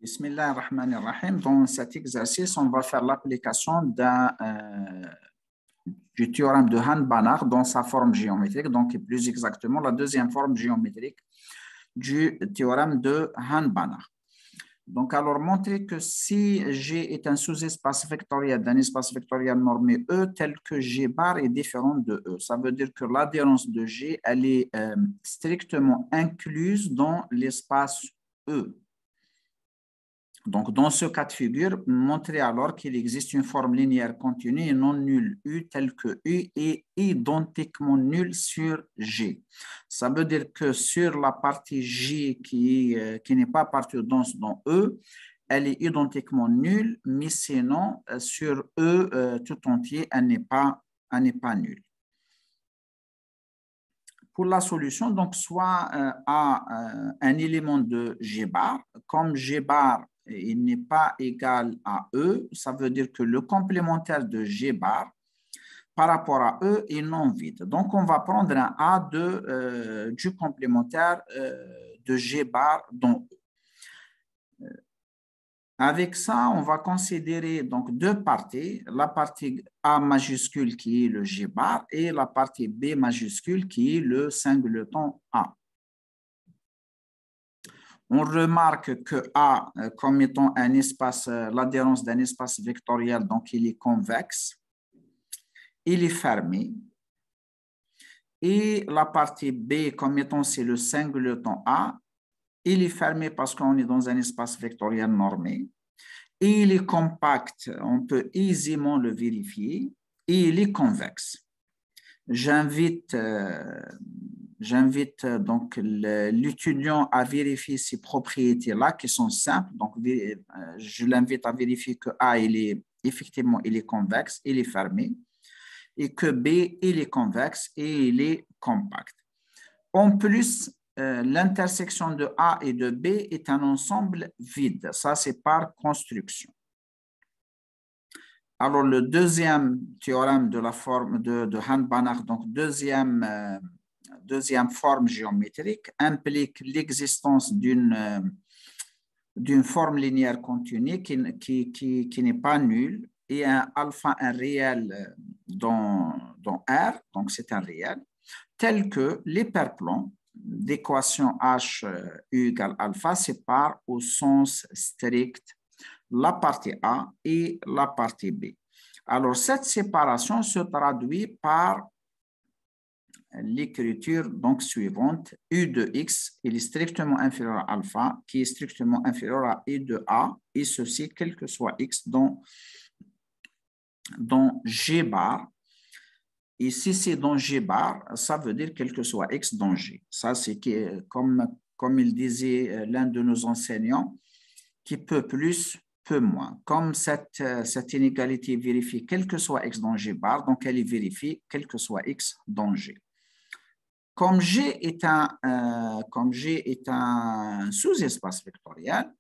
Bismillahirrahmanirrahim. Dans cet exercice, on va faire l'application du théorème de Hahn-Banach dans sa forme géométrique, donc plus exactement la deuxième forme géométrique du théorème de Hahn-Banach. Donc, alors, montrer que si G est un sous-espace vectoriel d'un espace vectoriel normé E, tel que G bar est différent de E. Ça veut dire que l'adhérence de G, elle est strictement incluse dans l'espace E. Donc, dans ce cas de figure, montrer alors qu'il existe une forme linéaire continue et non nulle U telle que U est identiquement nulle sur G. Ça veut dire que sur la partie G qui n'est pas partie dense dans E, elle est identiquement nulle, mais sinon sur E tout entier, elle n'est pas nulle. Pour la solution, donc soit un élément de G bar, comme G bar il n'est pas égal à E, ça veut dire que le complémentaire de G bar par rapport à E est non vide. Donc, on va prendre un A du complémentaire de G bar dans E. Avec ça, on va considérer donc deux parties, la partie A majuscule qui est le G bar et la partie B majuscule qui est le singleton A. On remarque que A, comme étant un espace, l'adhérence d'un espace vectoriel, donc il est convexe, il est fermé. Et la partie B, comme étant c'est le singleton A, il est fermé parce qu'on est dans un espace vectoriel normé. Et il est compact, on peut aisément le vérifier. Et il est convexe. J'invite donc l'étudiant à vérifier ces propriétés-là qui sont simples. Donc, je l'invite à vérifier que A, effectivement, il est convexe, il est fermé, et que B, il est convexe et il est compact. En plus, l'intersection de A et de B est un ensemble vide. Ça, c'est par construction. Alors, le deuxième théorème de la forme de Hahn-Banach, donc deuxième forme géométrique, implique l'existence d'une forme linéaire continue qui n'est pas nulle et un alpha, un réel dans R, donc c'est un réel, tel que l'hyperplomb d'équation H U égale alpha sépare au sens strict la partie A et la partie B. Alors, cette séparation se traduit par l'écriture donc suivante. U de X, il est strictement inférieur à alpha, qui est strictement inférieur à U de A, et ceci, quel que soit X dans G bar. Et si c'est dans G bar, ça veut dire quel que soit X dans G. Ça, c'est comme il disait l'un de nos enseignants, qui peut plus, peut moins. Comme cette inégalité vérifie quel que soit X dans G bar, donc elle est vérifiée quel que soit X dans G. Comme G est un sous-espace vectoriel,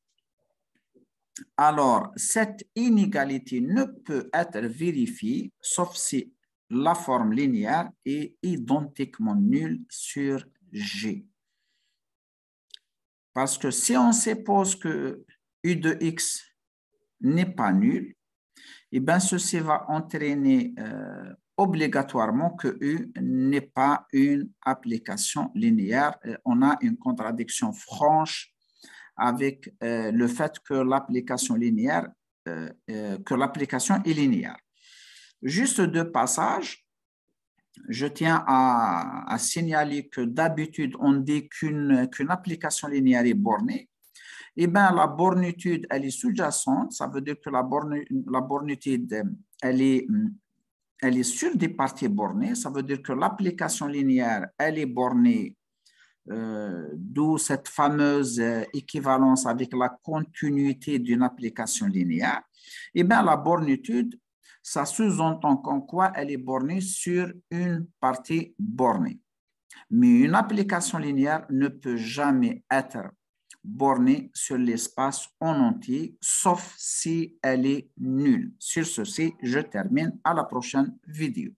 alors cette inégalité ne peut être vérifiée sauf si la forme linéaire est identiquement nulle sur G. Parce que si on suppose que U de X n'est pas nul, et bien ceci va entraîner obligatoirement que U n'est pas une application linéaire. On a une contradiction franche avec le fait que l'application linéaire, est linéaire. Juste deux passages. Je tiens à signaler que d'habitude, on dit qu'une application linéaire est bornée. Eh bien, la bornitude, elle est sous-jacente. Ça veut dire que la bornitude, elle est sur des parties bornées. Ça veut dire que l'application linéaire, elle est bornée, d'où cette fameuse équivalence avec la continuité d'une application linéaire. Eh bien, la bornitude, ça sous-entend qu'en quoi elle est bornée sur une partie bornée. Mais une application linéaire ne peut jamais être bornée sur l'espace en entier, sauf si elle est nulle. Sur ceci, je termine. À la prochaine vidéo.